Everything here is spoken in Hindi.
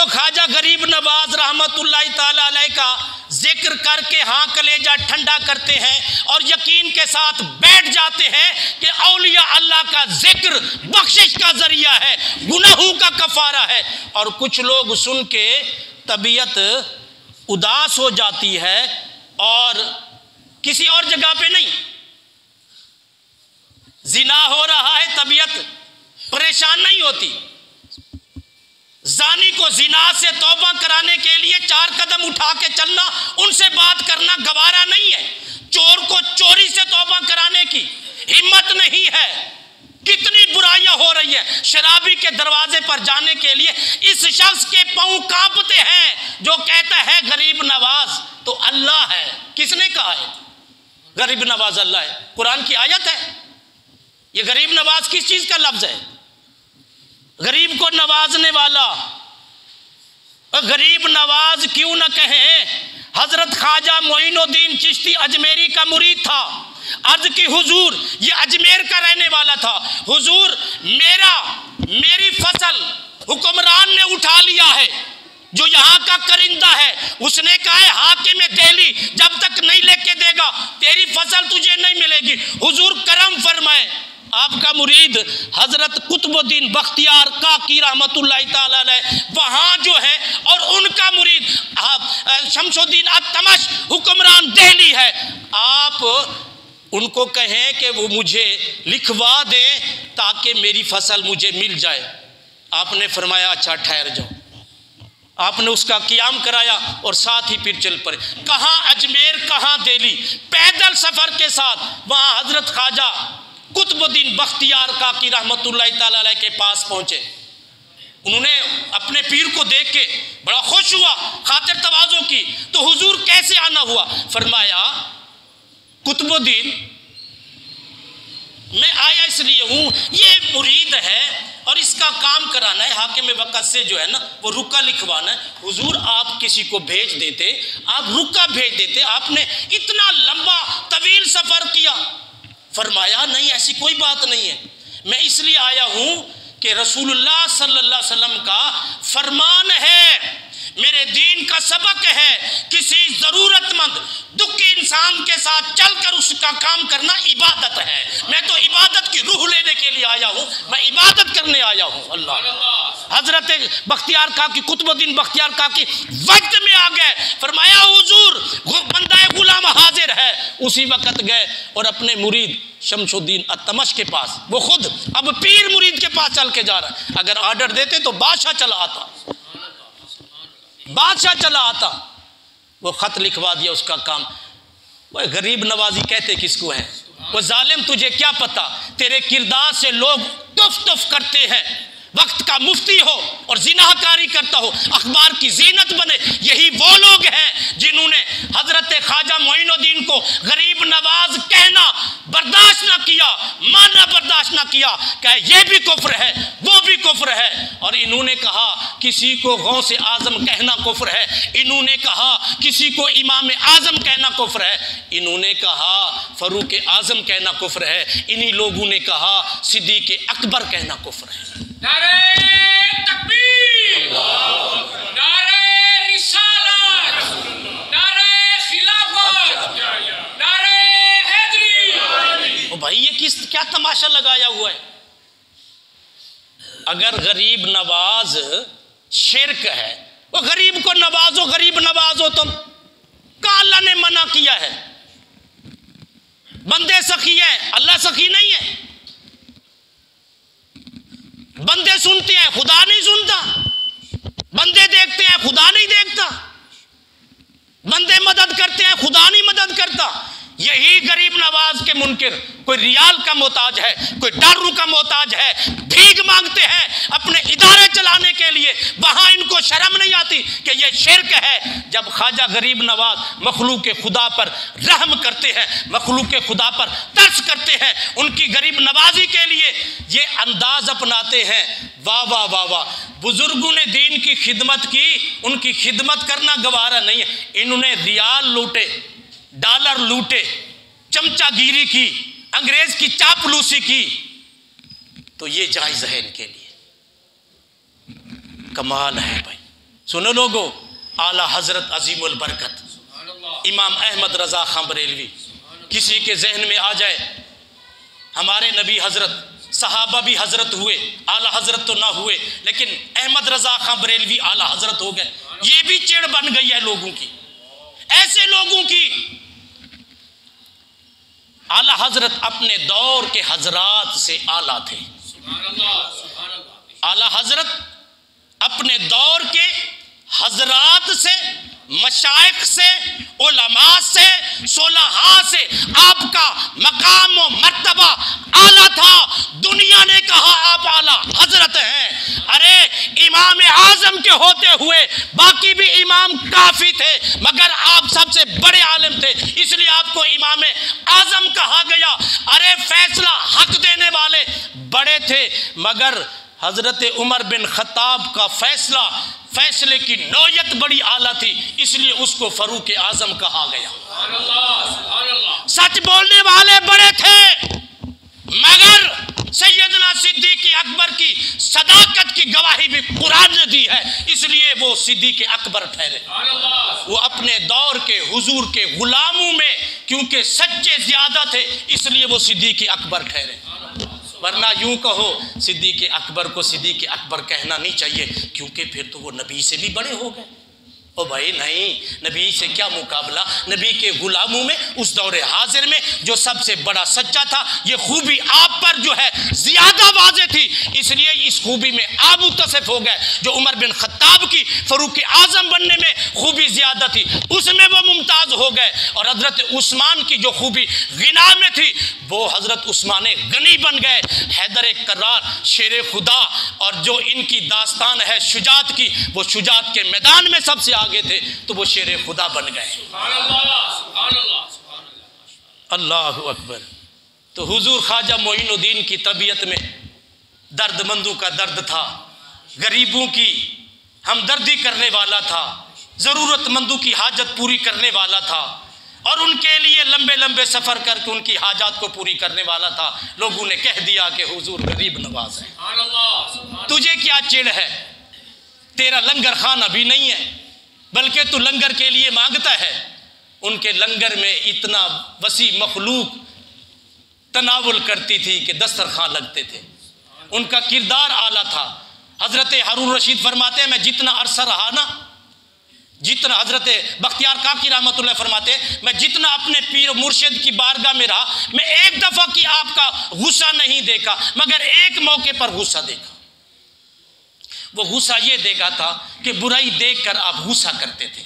तो ख्वाजा गरीब नवाज रहमतुल्लाह ताला अलैह का जिक्र करके हाँ कलेजा ठंडा करते हैं और यकीन के साथ बैठ जाते हैं कि औलिया अल्लाह का जिक्र बख्शिश का जरिया है, गुनाहों का कफारा है। और कुछ लोग सुन के तबीयत उदास हो जाती है और किसी और जगह पे नहीं, जिना हो रहा है तबीयत परेशान नहीं होती। जानी को जिना से तौबा कराने के लिए 4 कदम उठा के चलना, उनसे बात करना गवारा नहीं है। चोर को चोरी से तौबा कराने की हिम्मत नहीं है। कितनी बुराइयां हो रही है। शराबी के दरवाजे पर जाने के लिए इस शख्स के पांव कांपते हैं जो कहता है गरीब नवाज तो अल्लाह है। किसने कहा है गरीब नवाज अल्लाह है? कुरान की आयत है। ये गरीब नवाज किस चीज का लफ्ज है? गरीब को नवाजने वाला। गरीब नवाज क्यों न कहें? हजरत ख्वाजा मोइनुद्दीन चिश्ती अजमेरी का मुरीद था। अर्ज की हुजूर, ये अजमेर का रहने वाला था। हुजूर, मेरी फसल हुक्मरान ने उठा लिया है, जो यहाँ का करिंदा है। उसने कहा है हाकिम दिल्ली जब तक नहीं लेके देगा तेरी फसल तुझे नहीं मिलेगी। हुजूर करम फरमाए। आपका मुरीद हजरत कुतुबुद्दीन बख्तियार काकी रहमतुल्लाह ताला अलैह वहाँ जो है, और उनका मुरीद शमसुद्दीन अत्तमश हुक्मरान दिल्ली है। आप उनको कहें कि वो मुझे लिखवा दें ताकि मेरी फसल मुझे मिल जाए। आपने फरमाया अच्छा ठहर जाओ। आपने उसका क़ियाम कराया और साथ ही फिर चल पड़े। कहाँ अजमेर, कहाँ दिल्ली, पैदल सफ़र के साथ वहाँ हजरत ख्वाजा कुतुबुद्दीन बख्तियार काकी रहमतुल्लाह ताला अलैह के पास पहुंचे। उन्होंने अपने पीर को देख के बड़ा खुश हुआ, खातिर तवाज़ो की। तो हुजूर कैसे आना हुआ? फरमाया कुतुबुद्दीन मैं आया इसलिए हूँ, ये मुरीद है और इसका काम कराना है। हाकिम वक़्त से जो है ना वो रुका लिखवाना है। हुजूर आप किसी को भेज देते, आप रुका भेज देते। आपने इतना लंबा तवील सफ़र किया। फरमाया नहीं, ऐसी कोई बात नहीं है। मैं इसलिए आया हूं कि रसूलुल्लाह सल्लल्लाहु अलैहि वसल्लम का फरमान है, मेरे दीन का सबक है, किसी ज़रूरतमंद दुखी इंसान के साथ चलकर उसका काम करना इबादत है। मैं तो इबादत की रूह लेने के लिए आया हूँ, मैं इबादत करने आया हूँ। अल्लाह। हजरत बख्तियार काकी कुतुबुद्दीन बख्तियार काकी वक्त में आ गए। फरमाया हुजूर बंदा गुलाम हाजिर है। उसी वक्त गए और अपने मुरीद शमसुद्दीन अत्तमश के पास, वो खुद अब पीर मुरीद के पास चल के जा रहा है। अगर ऑर्डर देते तो बादशाह चला आता, बादशाह चला आता। वो खत लिखवा दिया, उसका काम। वो गरीब नवाजी कहते किसको है? वो जालिम तुझे क्या पता, तेरे किरदार से लोग तुफ तुफ करते हैं। वक्त का मुफ्ती हो और जिनाहकारी करता हो, अखबार की जीनत बने। यही वो लोग हैं जिन्होंने हजरत ख्वाजा मोइनुद्दीन को गरीब नवाज कहना बर्दाश्त ना किया, मानना बर्दाश्त ना किया। कहे ये भी कुफ्र है, वो भी कुफ्र है। और इन्होंने कहा किसी को गौस आजम कहना कुफ्र है, इन्होंने कहा किसी को इमाम आजम कहना कुफ्र है, इन्होंने कहा फरूक आजम कहना कुफ्र है, इन्हीं लोगों ने कहा सिद्दीक़ अकबर कहना कुफ्र है। नारे तकबीर, नारे रिसालत, नारे खिलाफत, नारे हैदरी। ओ भाई ये क्या तमाशा लगाया हुआ है? अगर गरीब नवाज शिरक है, वो गरीब को नवाजो, गरीब नवाजो तुम, का अल्लाह ने मना किया है? बंदे सखी है, अल्लाह सखी नहीं है। बंदे सुनते हैं, खुदा नहीं सुनता। बंदे देखते हैं, खुदा नहीं देखता। बंदे मदद करते हैं, खुदा नहीं मदद करता। यही गरीब नवाज के मुनकिर, कोई रियाल का मोहताज है, कोई दारू का मोहताज है, भीख मांगते हैं अपने इदारे चलाने के लिए। वहां इनको शर्म नहीं आती कि ये शिरक है। जब ख्वाजा गरीब नवाज मखलूक खुदा पर रहम करते हैं, मखलूक खुदा पर तरस करते हैं, उनकी गरीब नवाजी के लिए ये अंदाज अपनाते हैं। वाह वाह वाह वाह, बुजुर्गों ने दीन की खिदमत की, उनकी खिदमत करना गवारा नहीं है। इन्होंने रियाल लूटे, डॉलर लूटे, चमचागिरी की, अंग्रेज की चापलूसी की, तो ये जायज है इनके लिए। कमाल है भाई। सुनो लोगो, आला हजरत अजीमुल बरकत इमाम अहमद रजा खां बरेलवी, किसी के जहन में आ जाए हमारे नबी हजरत, सहाबा भी हजरत हुए, आला हजरत तो ना हुए, लेकिन अहमद रजा खां बरेलवी आला हजरत हो गए, ये भी चिड़ बन गई है लोगों की। ऐसे लोगों की आला हजरत अपने दौर के हजरात से आला थे। आला हजरत अपने दौर के हजरात से, मशाइख से, उलमा से, सोलहा से आपका मकाम व मर्तबा आला था। दुनिया ने कहा आप आला हजरत हैं। अरे इमाम आजम के होते हुए बाकी भी इमाम काफी थे, मगर आप सबसे बड़े आलिम थे, इसलिए आपको इमाम आजम कहा गया। अरे फैसला हक देने वाले बड़े थे, मगर हजरत उमर बिन खत्ताब का फैसले की नौयत बड़ी आला थी, इसलिए उसको फरूक आजम कहा गया। सच बोलने वाले बड़े थे, मगर सैयदना सिद्दीक अकबर की सदाकत की गवाही भी कुरान ने दी है, इसलिए वो सिद्दीक अकबर ठहरे। वो अपने दौर के हुजूर के गुलामों में क्योंकि सच्चे ज्यादा थे, इसलिए वो सिद्दीक अकबर ठहरे। वरना यूं कहो सिद्दीक अकबर को सिद्दीक अकबर कहना नहीं चाहिए, क्योंकि फिर तो वो नबी से भी बड़े हो गए। ओ भाई नहीं, नबी से क्या मुकाबला। नबी के गुलामों में उस दौरे हाजिर में जो सबसे बड़ा सच्चा था, ये खूबी आप पर जो है ज्यादा वाज़ेह थी, इसलिए इस खूबी में आप मुत्तसिफ हो गए। जो उमर बिन खत्ताब की फरूक आजम बनने में खूबी ज्यादा थी, उसमें वो मुमताज हो गए। और हजरत उस्मान की जो खूबी गिना में थी, वो हजरत उस्मान गनी बन गए। हैदर करार, शेर खुदा, और जो इनकी दास्तान है शुजात की, वो शुजात के मैदान में सबसे आगे थे, तो वो शेर खुदा बन गए। अल्लाह अकबर। तो हुजूर ख्वाजा मोइनुद्दीन की तबीयत में दर्दमंदों का दर्द था, गरीबों की हमदर्दी करने वाला था, ज़रूरतमंदों की हाजत पूरी करने वाला था, और उनके लिए लंबे लंबे सफ़र करके उनकी हाजात को पूरी करने वाला था। लोगों ने कह दिया कि हुजूर गरीब नवाज है, तुझे क्या चिढ़ है, तेरा लंगर खाना भी नहीं है, बल्कि तू लंगर के लिए मांगता है। उनके लंगर में इतना वसी मखलूक तनावुल करती थी कि दस्तरखान लगते थे। उनका किरदार आला था। हजरत हारून रशीद फरमाते हैं, मैं जितना अरसा रहा ना, जितना हजरत बख्तियार काकी रहमतुल्लाह फरमाते, मैं जितना अपने पीर मुर्शिद की बारगाह में रहा, मैं एक दफा की आपका गुस्सा नहीं देखा, मगर एक मौके पर गुस्सा देखा। वो गुस्सा ये देखा था कि बुराई देखकर आप गुस्सा करते थे।